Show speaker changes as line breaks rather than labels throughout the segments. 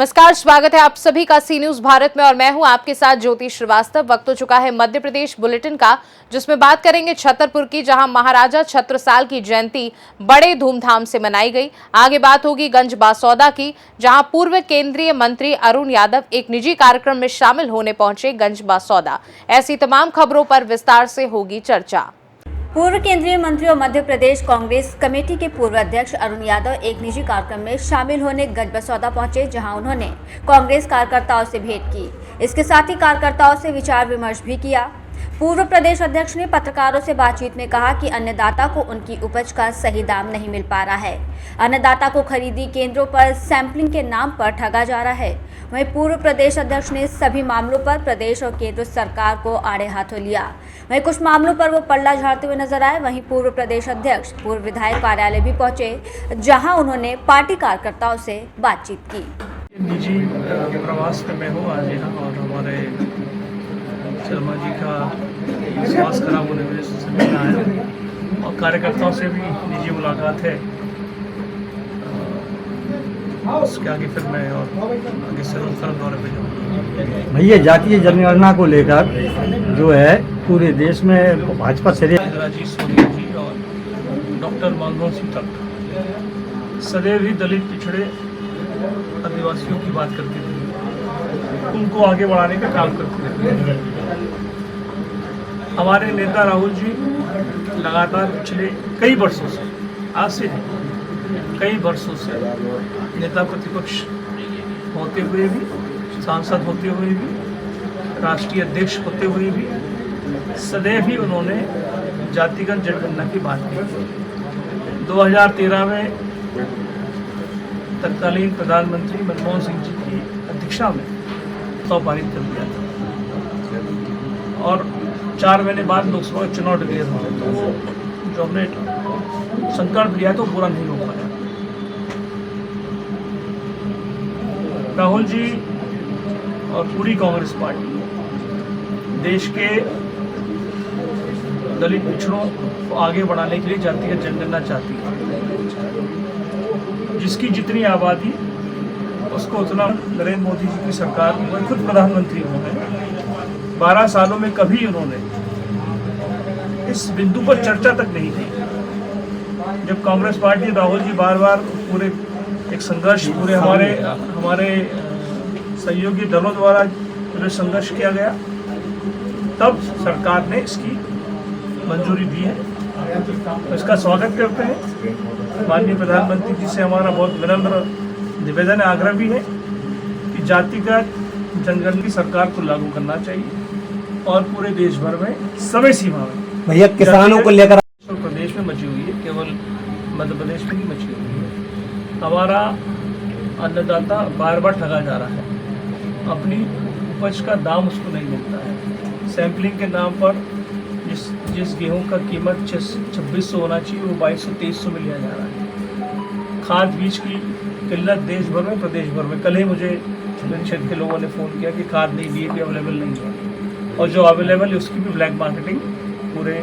नमस्कार, स्वागत है आप सभी का सी न्यूज भारत में और मैं हूं आपके साथ ज्योति श्रीवास्तव। वक्त हो चुका है मध्य प्रदेश बुलेटिन का, जिसमें बात करेंगे छतरपुर की, जहां महाराजा छत्रसाल की जयंती बड़े धूमधाम से मनाई गई। आगे बात होगी गंज बासौदा की, जहां पूर्व केंद्रीय मंत्री अरुण यादव एक निजी कार्यक्रम में शामिल होने पहुंचे गंज बासौदा। ऐसी तमाम खबरों पर विस्तार से होगी चर्चा।
पूर्व केंद्रीय मंत्री और मध्य प्रदेश कांग्रेस कमेटी के पूर्व अध्यक्ष अरुण यादव एक निजी कार्यक्रम में शामिल होने गंज बसौदा पहुंचे, जहां उन्होंने कांग्रेस कार्यकर्ताओं से भेंट की। इसके साथ ही कार्यकर्ताओं से विचार विमर्श भी किया। पूर्व प्रदेश अध्यक्ष ने पत्रकारों से बातचीत में कहा कि अन्नदाता को उनकी उपज का सही दाम नहीं मिल पा रहा है। अन्नदाता को खरीदी केंद्रों पर सैंपलिंग के नाम पर ठगा जा रहा है। वहीं पूर्व प्रदेश अध्यक्ष ने सभी मामलों पर प्रदेश और केंद्र सरकार को आड़े हाथों लिया। वहीं कुछ मामलों पर वो पल्ला झाड़ते हुए नजर आए। वहीं पूर्व प्रदेश अध्यक्ष पूर्व विधायक कार्यालय भी पहुंचे, जहां उन्होंने पार्टी कार्यकर्ताओं से बातचीत की।
निजी प्रवास में हूँ आज यहाँ, और हमारे शर्मा जी का स्वास्थ्य खराब होने की वजह से मिलना है और कार्यकर्ताओं से भी निजी मुलाकात है। उसके आगे फिर मैं और आगे से दौरे पे जाऊँगा।
भैया, जातीय जनगणना को लेकर जो है पूरे देश में भाजपा से
इंदिरा जी, सोनिया जी और डॉक्टर मनमोहन सिंह तक सदैव ही दलित, पिछड़े, आदिवासियों की बात करते थे, उनको आगे बढ़ाने का काम करते थे। हमारे नेता राहुल जी लगातार पिछले कई वर्षों से, आज से नहीं, कई वर्षों से नेता प्रतिपक्ष होते हुए भी, सांसद होते हुए भी, राष्ट्रीय अध्यक्ष होते हुए भी सदैव ही उन्होंने जातिगत जनगणना की बात की। 2013 में तत्कालीन प्रधानमंत्री मनमोहन सिंह जी की अध्यक्षता में पारित कर दिया था और 4 महीने बाद लोकसभा चुनाव डिक्लेयर हुआ, तो जो हमने संकल्प लिया तो पूरा नहीं हो पाया। राहुल जी और पूरी कांग्रेस पार्टी देश के दलित पिछड़ों को आगे बढ़ाने के लिए जातिगत जनगणना चाहती है, जिसकी जितनी आबादी उसको उतना नरेंद्र मोदी जी की सरकार में खुद प्रधानमंत्री हुए हैं। 12 सालों में कभी उन्होंने इस बिंदु पर चर्चा तक नहीं की। जब कांग्रेस पार्टी, राहुल जी बार बार पूरे एक संघर्ष, पूरे हमारे सहयोगी दलों द्वारा पूरे संघर्ष किया गया, तब सरकार ने इसकी मंजूरी दी है। तो इसका स्वागत करते हैं। माननीय प्रधानमंत्री जी से हमारा बहुत विनम्र निवेदन, आग्रह भी है कि जातिगत जनगणना की सरकार को लागू करना चाहिए और पूरे देश भर में समय सीमा में।
भैया, किसानों को लेकर
प्रदेश में मची हुई है, केवल मध्य प्रदेश में ही मची हुई है। हमारा अन्नदाता बार बार ठगा जा रहा है, अपनी उपज का दाम उसको नहीं मिलता है। सैंपलिंग के नाम पर जिस गेहूं का कीमत 2600 होना चाहिए, वो 2200-2300 में लिया जा रहा है। खाद बीज की किल्लत देश भर में, प्रदेश भर में। कल ही मुझे क्षेत्र के लोगों ने फ़ोन किया कि खाद नहीं, DAP अवेलेबल नहीं है, और जो अवेलेबल है उसकी भी ब्लैक मार्केटिंग पूरे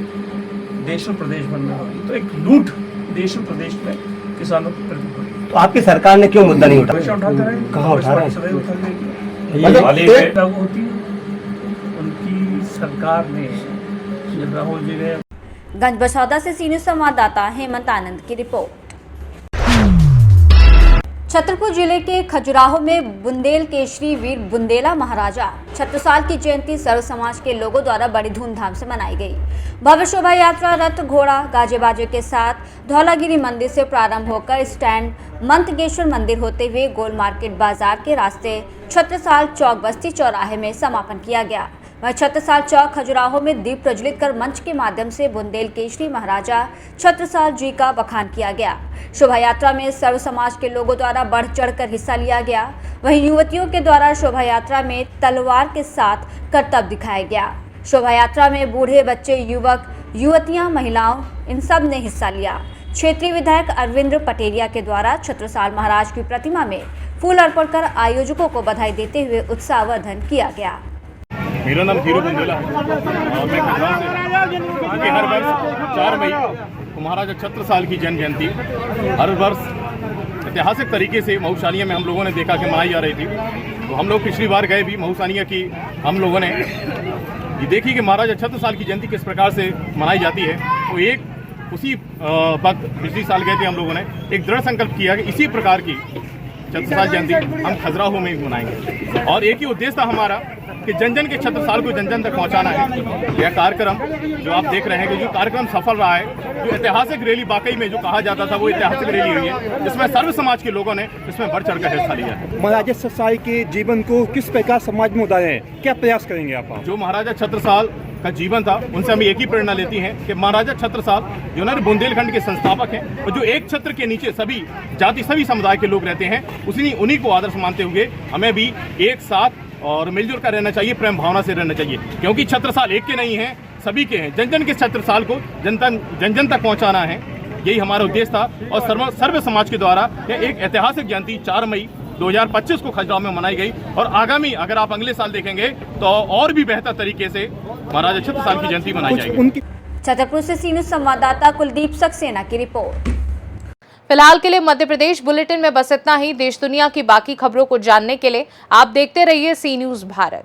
देश और प्रदेश भर में होगी। तो एक लूट देश और प्रदेश में किसानों के प्रति हो रही है।
तो आपकी सरकार ने क्यों मुद्दा नहीं उठाया?
उठाते रहे,
कहाँ उठा रहे हैं?
सदैव उठाते
ये
लागू होती उनकी सरकार ने, जब राहुल जी ने।
गंज बसौदा से सी न्यूज संवाददाता हेमंत आनंद की रिपोर्ट। छतरपुर जिले के खजुराहो में बुंदेल केशरी वीर बुंदेला महाराजा छत्रसाल की जयंती सर्व समाज के लोगों द्वारा बड़ी धूमधाम से मनाई गई। भव्य शोभा यात्रा रथ, घोड़ा, गाजे बाजे के साथ धौलागिरी मंदिर से प्रारंभ होकर स्टैंड मंतगेश्वर मंदिर होते हुए गोल मार्केट बाजार के रास्ते छत्रसाल चौक बस्ती चौराहे में समापन किया गया। वहीं छत्रसाल चौक खजुराहो में दीप प्रज्वलित कर मंच के माध्यम से बुंदेल केशरी महाराजा छत्रसाल जी का बखान किया गया। शोभा यात्रा में सर्व समाज के लोगों द्वारा बढ़ चढ़कर हिस्सा लिया गया। वहीं युवतियों के द्वारा शोभा यात्रा में तलवार के साथ करतब दिखाया गया। शोभा यात्रा में बूढ़े, बच्चे, युवक, युवतियां, महिलाओं, इन सब ने हिस्सा लिया। क्षेत्रीय विधायक अरविंद पटेरिया के द्वारा छत्रसाल महाराज की प्रतिमा में फूल अर्पण कर आयोजकों को बधाई देते हुए उत्साहवर्धन किया गया।
मेरा नाम हीरो बुंदेला है। मैं खजुराहो से हर वर्ष 4 मई को महाराजा छत्रसाल की जन्म जयंती हर वर्ष ऐतिहासिक तरीके से महू में हम लोगों ने देखा कि मनाई जा रही थी। तो हम लोग पिछली बार गए भी महू की, हम लोगों ने ये देखी कि महाराजा छत्रसाल की जयंती किस प्रकार से मनाई जाती है। तो एक उसी वक्त पिछली साल गए थे हम लोगों ने, एक दृढ़ संकल्प किया कि इसी प्रकार की छत्रसाल जयंती हम खजुराहो में मनाएंगे। और एक ही उद्देश्य था हमारा कि जन जन के छत्रसाल को जन जन तक पहुंचाना है। यह कार्यक्रम जो आप देख रहे हैं कि जो कार्यक्रम सफल रहा है, जो ऐतिहासिक रैली वाकई में जो कहा जाता था वो ऐतिहासिक रैली हुई है, जिसमें सर्व समाज के लोगों ने इसमें बढ़ चढ़ कर हिस्सा लिया है।
महाराजा छत्रसाल के जीवन को किस प्रकार समाज में उतारे हैं, क्या प्रयास करेंगे आप?
जो महाराजा छत्रसाल का जीवन था उनसे हम एक ही प्रेरणा लेती हैं कि महाराजा छत्रसाल जो ना बुंदेलखंड के संस्थापक हैं और जो एक छत्र के नीचे सभी जाति सभी समुदाय के लोग रहते हैं, उन्हीं को आदर्श मानते हुए हमें भी एक साथ और मिलजुल कर रहना चाहिए, प्रेम भावना से रहना चाहिए। क्योंकि छत्रसाल एक के नहीं हैं, सभी के हैं। जन जन के छत्रसाल को जन जन तक पहुंचाना है, यही हमारा उद्देश्य था। और सर्व समाज के द्वारा एक ऐतिहासिक जयंती 4 मई 2025 को खजुराहो में मनाई गई। और आगामी अगर आप अगले साल देखेंगे तो और भी बेहतर तरीके से महाराजा छत्रसाल की जयंती मनाई जाएगी।
छतरपुर से सी न्यूज़ संवाददाता कुलदीप सक्सेना की रिपोर्ट।
फिलहाल के लिए मध्य प्रदेश बुलेटिन में बस इतना ही। देश दुनिया की बाकी खबरों को जानने के लिए आप देखते रहिए सी न्यूज़ भारत।